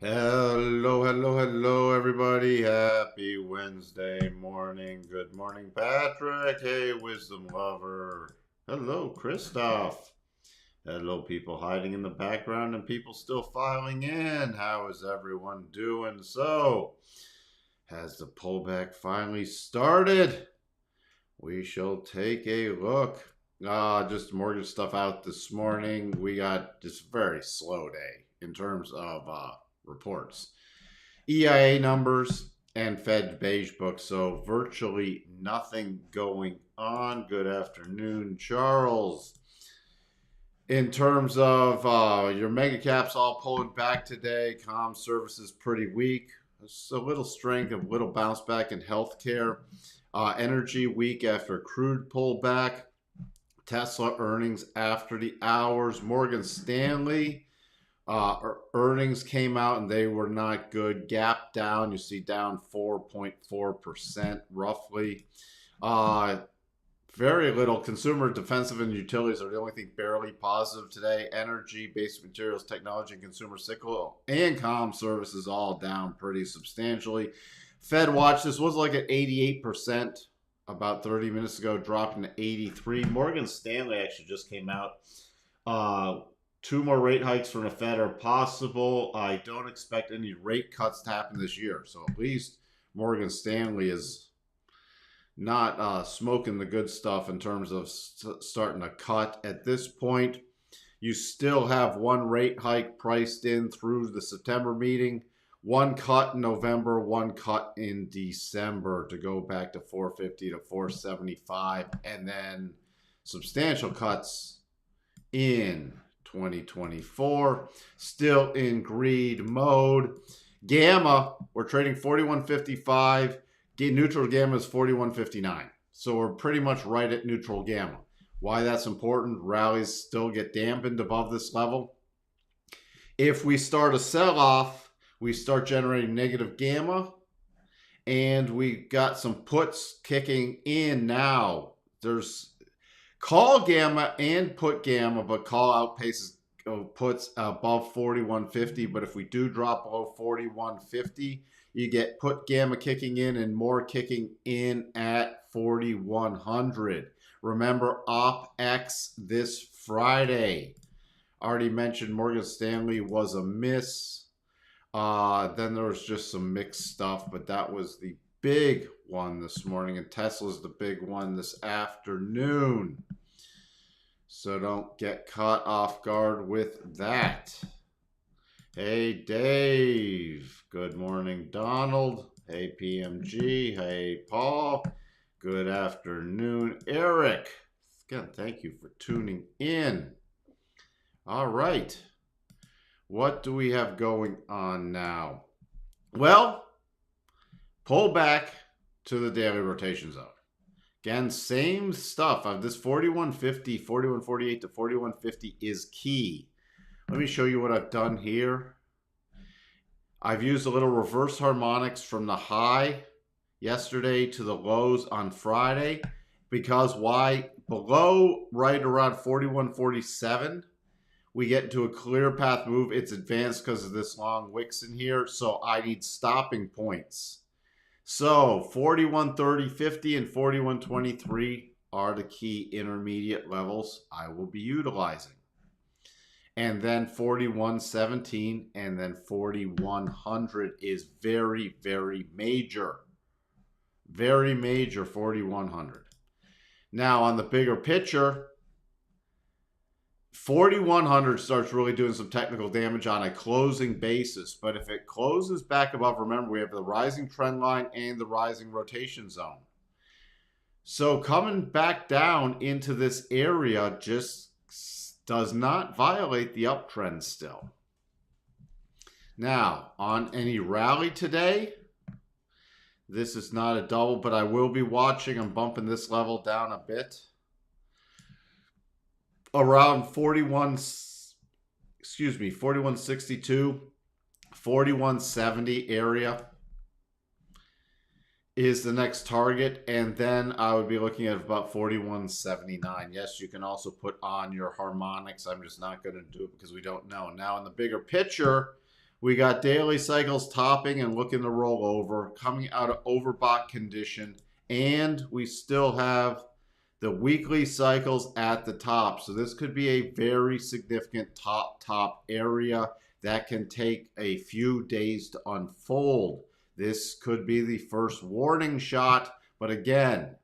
Hello, hello, hello, everybody. Happy Wednesday morning. Good morning, Patrick. Hey, wisdom lover. Hello, Christoph. Hello, people hiding in the background and people still filing in. How is everyone doing? So, has the pullback finally started? We shall take a look. Just mortgage stuff out this morning. We got just a very slow day in terms of reports. EIA numbers and Fed beige book, so virtually nothing going on. Good afternoon, Charles. In terms of your mega caps all pulling back today, comm services pretty weak. There's a little strength, a little bounce back in healthcare. Energy weak after crude pullback. Tesla earnings after the hours. Morgan Stanley earnings came out and they were not good. Gap down, you see down 4.4% roughly. Very little. Consumer, defensive, and utilities are the only thing barely positive today. Energy, basic materials, technology, and consumer cyclical, and comm services all down pretty substantially. Fed watch, this was like at 88% about 30 minutes ago, dropping to 83. Morgan Stanley actually just came out. Two more rate hikes from the Fed are possible. I don't expect any rate cuts to happen this year. So at least Morgan Stanley is not smoking the good stuff in terms of starting to cut at this point. You still have one rate hike priced in through the September meeting, one cut in November, one cut in December to go back to 450 to 475, and then substantial cuts in 2024. Still in greed mode. Gamma, we're trading 41.55. Neutral gamma is 41.59. So we're pretty much right at neutral gamma. Why that's important, rallies still get dampened above this level. If we start a sell-off, we start generating negative gamma, and we got some puts kicking in now. There's call gamma and put gamma, but call outpaces puts above 41.50. But if we do drop below 41.50, you get put gamma kicking in and more kicking in at 4,100. Remember, OpX this Friday. Already mentioned Morgan Stanley was a miss. Then there was just some mixed stuff, but that was the big one this morning, and Tesla's the big one this afternoon. So don't get caught off guard with that. Hey, Dave. Good morning, Donald. Hey, PMG. Hey, Paul. Good afternoon, Eric. Again, thank you for tuning in. All right. What do we have going on now? Well, pull back to the daily rotation zone. Again, same stuff. This 4150, 4148 to 4150 is key. Let me show you what I've done here. I've used a little reverse harmonics from the high yesterday to the lows on Friday. Because why? Below right around 4147, we get into a clear path move. It's advanced because of this long wicks in here. So I need stopping points. So 41.30.50 and 41.23 are the key intermediate levels I will be utilizing. And then 41.17 and then 4100 is very, very major. Very major 4100. Now on the bigger picture, 4100 starts really doing some technical damage on a closing basis. But if it closes back above, remember, we have the rising trend line and the rising rotation zone. So coming back down into this area just does not violate the uptrend still. Now, on any rally today, this is not a double, but I will be watching. I'm bumping this level down a bit. Around 4162, 4170 area is the next target, and then I would be looking at about 4179. Yes, you can also put on your harmonics. I'm just not going to do it because we don't know. Now, in the bigger picture, We got daily cycles topping and looking to roll over, coming out of overbought condition, and we still have the weekly cycles at the top. So this could be a very significant top area that can take a few days to unfold. This could be the first warning shot, but again,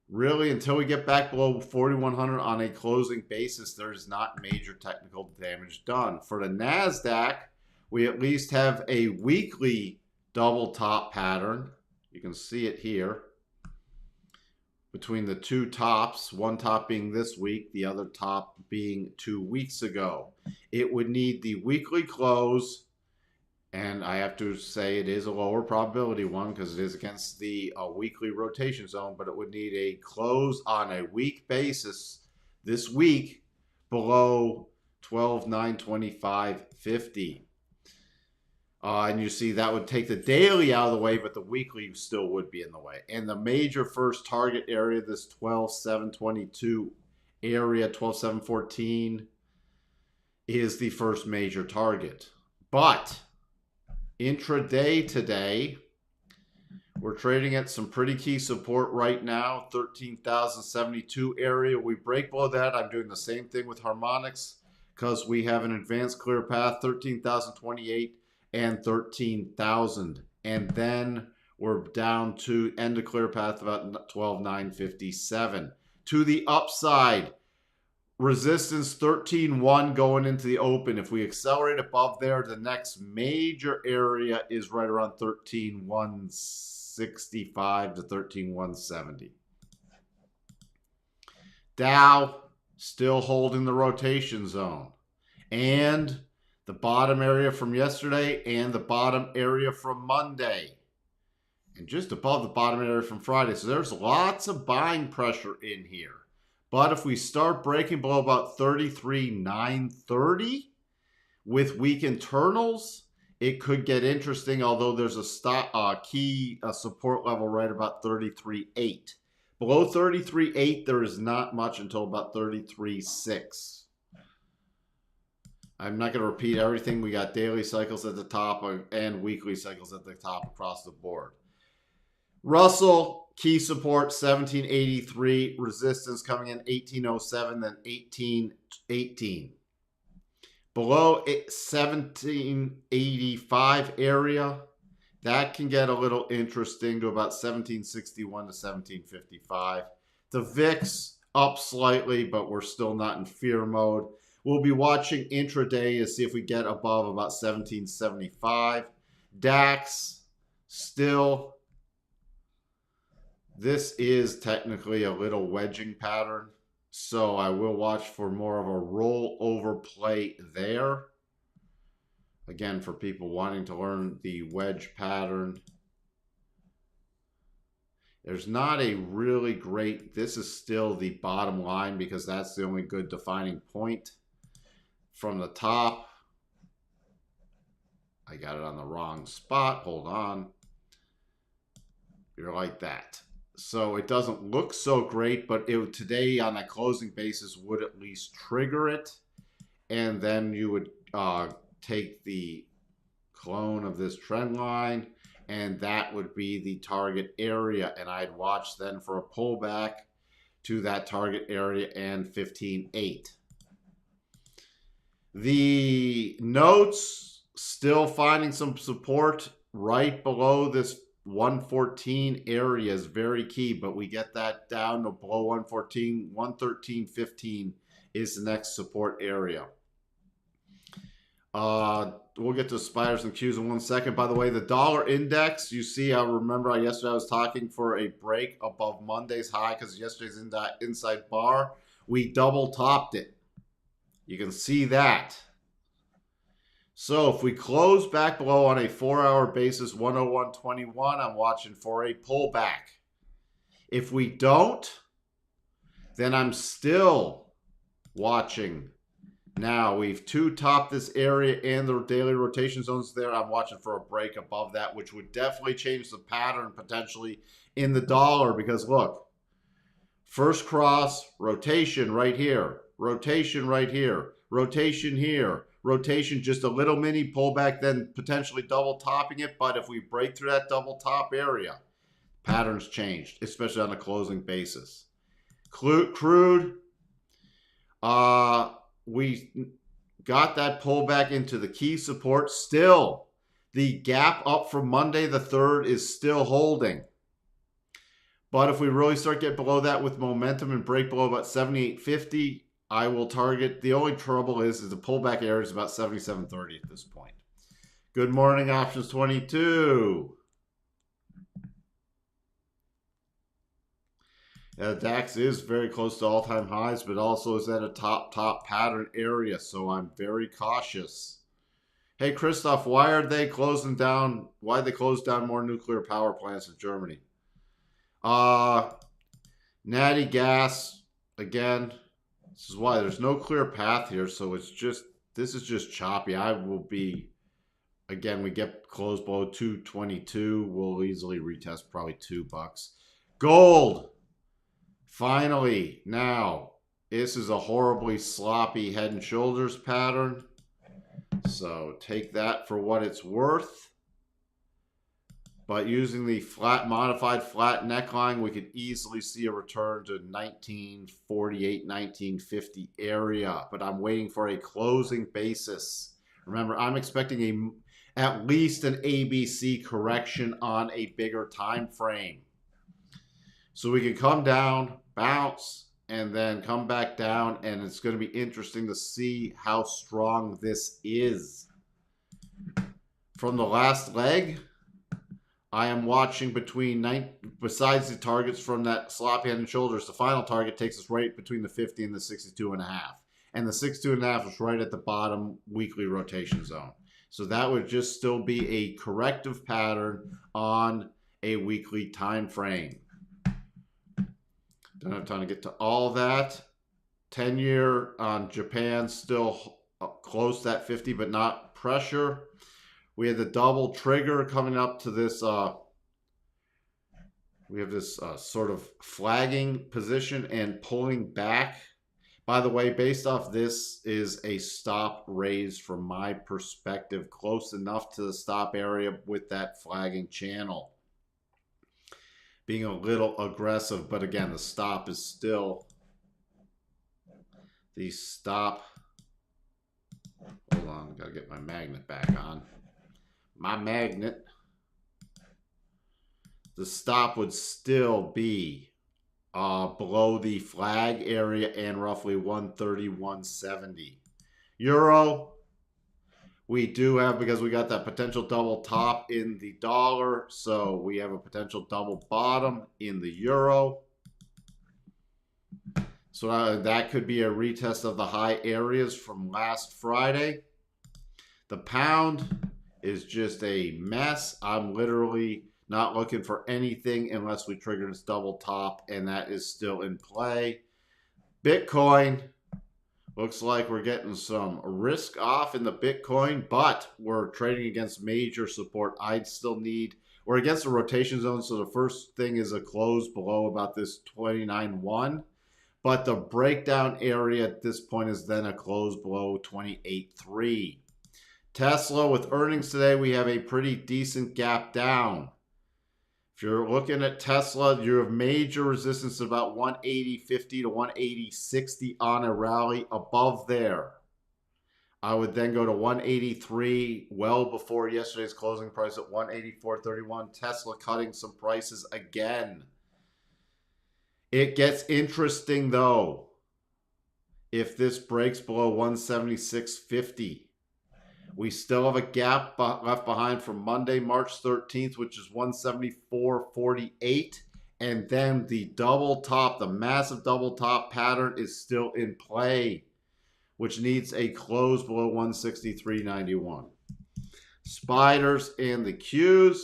really, until we get back below 4,100 on a closing basis, there's not major technical damage done. For the NASDAQ, we at least have a weekly double top pattern. You can see it here between the two tops, one top being this week, the other top being 2 weeks ago. It would need the weekly close, and I have to say it is a lower probability one because it is against the weekly rotation zone, but it would need a close on a week basis this week below 12,925.50. And you see that would take the daily out of the way, but the weekly still would be in the way. And the major first target area, this 12,722 area, 12,714, is the first major target. But intraday today, we're trading at some pretty key support right now, 13,072 area. We break below that. I'm doing the same thing with harmonics because we have an advanced clear path, 13,028 and 13,000. And then we're down to end of clear path about 12,957. To the upside, resistance 13.1 going into the open. If we accelerate above there, the next major area is right around 13,165 to 13,170. Dow still holding the rotation zone. And the bottom area from yesterday and the bottom area from Monday. And just above the bottom area from Friday. So there's lots of buying pressure in here. But if we start breaking below about 33,930 with weak internals, it could get interesting, although there's a key support level right about 33.8. Below 33.8, there is not much until about 33.6. I'm not going to repeat everything. We got daily cycles at the top and weekly cycles at the top across the board. Russell, key support 1783, resistance coming in 1807, then 1818. Below 1785 area, that can get a little interesting to about 1761 to 1755. The VIX up slightly, but we're still not in fear mode. We'll be watching intraday to see if we get above about 1775. DAX still. This is technically a little wedging pattern, so I will watch for more of a rollover play there. Again, for people wanting to learn the wedge pattern, there's not a really great, this is still the bottom line because that's the only good defining point. From the top, I got it on the wrong spot. Hold on. You're like that. So it doesn't look so great, but it today on a closing basis would at least trigger it. And then you would take the clone of this trend line, and that would be the target area. And I'd watch then for a pullback to that target area and 15.8. The notes still finding some support right below this 114 area is very key, but we get that down to below 114, 113.15 is the next support area. We'll get to spiders and Qs in 1 second. By the way, the dollar index, you see, I remember yesterday I was talking for a break above Monday's high because yesterday's inside bar, we double topped it. You can see that. So if we close back below on a 4-hour basis, 101.21, I'm watching for a pullback. If we don't, then I'm still watching. Now we've two-topped this area and the daily rotation zones there. I'm watching for a break above that, which would definitely change the pattern potentially in the dollar because look, first cross, rotation right here. Rotation right here, rotation here, rotation, just a little mini pullback, then potentially double topping it. But if we break through that double top area, patterns changed, especially on a closing basis. Crude, we got that pullback into the key support. Still, the gap up from Monday the 3rd is still holding. But if we really start getting below that with momentum and break below about 78.50, I will target. The only trouble is the pullback area is about 77.30 at this point. Good morning, options 22. The DAX is very close to all-time highs, but also is at a top pattern area, so I'm very cautious. Hey, Christoph, why are they closing down? Why they close down more nuclear power plants in Germany? Natty gas, again, this is why there's no clear path here, so it's just, this is just choppy. I will be, again, we get close below 222, we'll easily retest probably $2. Gold, finally, now, this is a horribly sloppy head and shoulders pattern, so take that for what it's worth. But using the modified flat neckline, we could easily see a return to 1948, 1950 area. But I'm waiting for a closing basis. Remember, I'm expecting at least an ABC correction on a bigger time frame. So we can come down, bounce, and then come back down. And it's going to be interesting to see how strong this is. From the last leg, I am watching besides the targets from that sloppy head and shoulders, the final target takes us right between the 50 and the 62.5. And the 62.5 is right at the bottom weekly rotation zone. So that would just still be a corrective pattern on a weekly time frame. Don't have time to get to all that. 10-year on Japan still close to that 50, but not pressure. We had the double trigger coming up to this. We have this sort of flagging position and pulling back. By the way, based off this is a stop raise from my perspective, close enough to the stop area with that flagging channel. Being a little aggressive, but again, the stop is still the stop. Hold on, gotta get my magnet back on. My magnet, the stop would still be below the flag area and roughly 130, 170. Euro, we do have, because we got that potential double top in the dollar, so we have a potential double bottom in the euro. So that could be a retest of the high areas from last Friday. The pound is just a mess. I'm literally not looking for anything unless we trigger this double top, and that is still in play. Bitcoin, looks like we're getting some risk off in the Bitcoin, but we're trading against major support. I'd still need, we're against the rotation zone, so the first thing is a close below about this 29.1. But the breakdown area at this point is then a close below 28.3. Tesla, with earnings today, we have a pretty decent gap down. If you're looking at Tesla, you have major resistance at about 180.50 to 180.60 on a rally above there. I would then go to 183 well before yesterday's closing price at 184.31. Tesla cutting some prices again. It gets interesting though if this breaks below 176.50. We still have a gap left behind from Monday, March 13th, which is 174.48. And then the double top, the massive double top pattern is still in play, which needs a close below 163.91. Spiders and the Qs.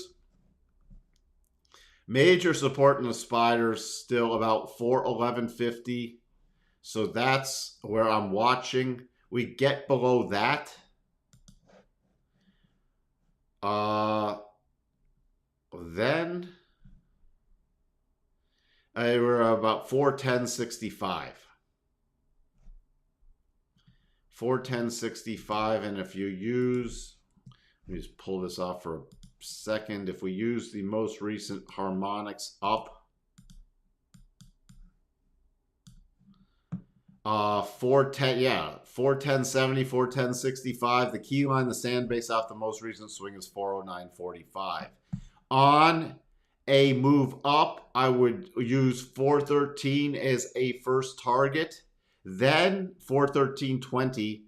Major support in the spiders still about 411.50. So that's where I'm watching. We get below that. Then we're about 410.65. 410.65, and if you use, let me just pull this off for a second. If we use the most recent harmonics up, 410, yeah, 410.70, 410.65. The key line, the stand based off the most recent swing is 409.45. On a move up, I would use 413 as a first target, then 413.20,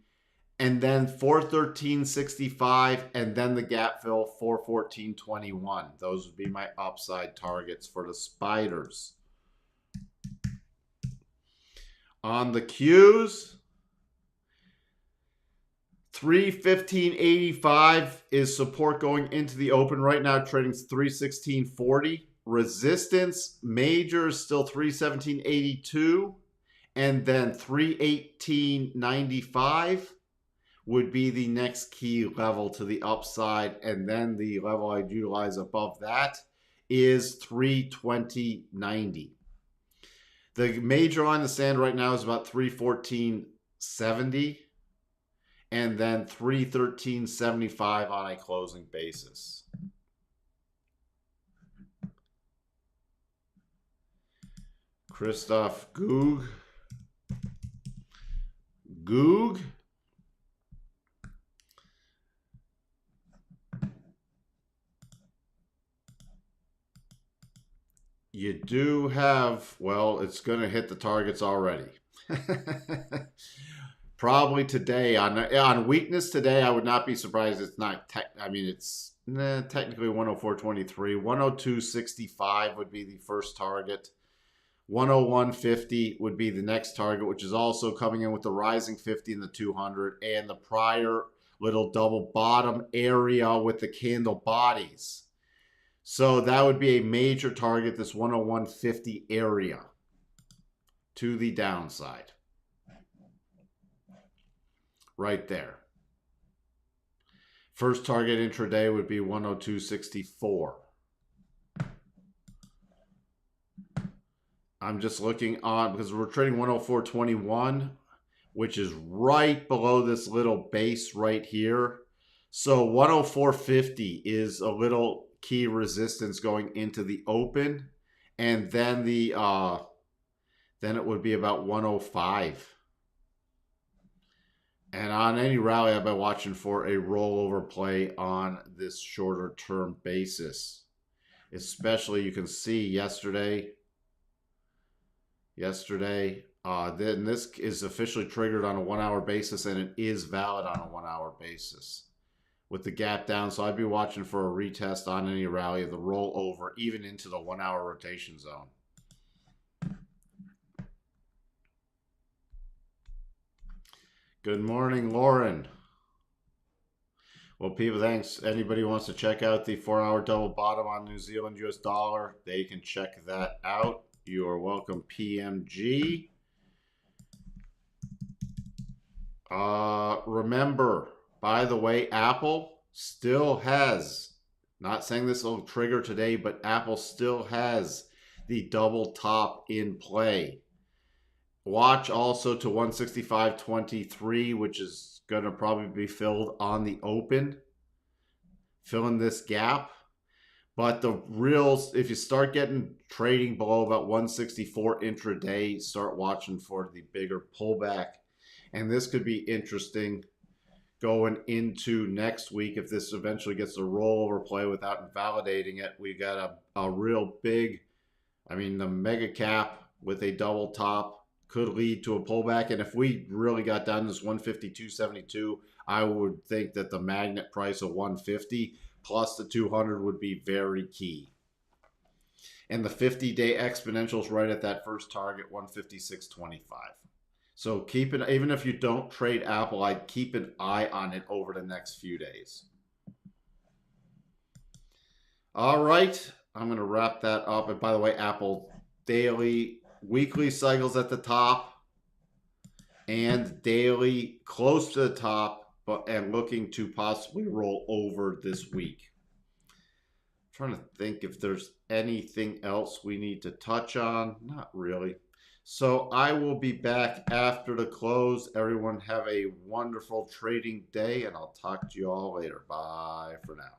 and then 413.65, and then the gap fill 414.21. Those would be my upside targets for the spiders. On the Qs, 315.85 is support going into the open right now, trading 316.40. Resistance major is still 317.82, and then 318.95 would be the next key level to the upside, and then the level I'd utilize above that is 320.90. The major line to stand right now is about 314.70, and then 313.75 on a closing basis. Christoph Goog. You do have, well, it's going to hit the targets already. Probably today on weakness today, I would not be surprised. It's not it's technically 104.23. 102.65 would be the first target. 101.50 would be the next target, which is also coming in with the rising 50 and the 200 and the prior little double bottom area with the candle bodies. So that would be a major target, this 101.50 area to the downside. Right there. First target intraday would be 102.64. I'm just looking on, because we're trading 104.21, which is right below this little base right here. So 104.50 is a little key resistance going into the open, and then then it would be about 105. And on any rally, I've been watching for a rollover play on this shorter term basis. Especially, you can see yesterday, then this is officially triggered on a 1 hour basis, and it is valid on a 1 hour basis with the gap down. So I'd be watching for a retest on any rally of the rollover, even into the 1 hour rotation zone. Good morning, Lauren. Well, people, thanks. Anybody who wants to check out the 4 hour double bottom on New Zealand US dollar, they can check that out. You are welcome, PMG. Remember, by the way, Apple still has, not saying this will trigger today, but Apple still has the double top in play. Watch also to 165.23, which is going to probably be filled on the open, filling this gap. But the real, if you start getting trading below about 164 intraday, start watching for the bigger pullback. And this could be interesting going into next week if this eventually gets a rollover play without invalidating it. We got a real big, the mega cap with a double top could lead to a pullback. And if we really got down to this 152.72, I would think that the magnet price of 150 plus the 200 would be very key. And the 50-day exponential is right at that first target, 156.25. So keep it, even if you don't trade Apple, I'd keep an eye on it over the next few days. All right, I'm going to wrap that up. And by the way, Apple daily, weekly cycles at the top, and daily close to the top, and looking to possibly roll over this week. I'm trying to think if there's anything else we need to touch on. Not really. So I will be back after the close. Everyone have a wonderful trading day, and I'll talk to you all later. Bye for now.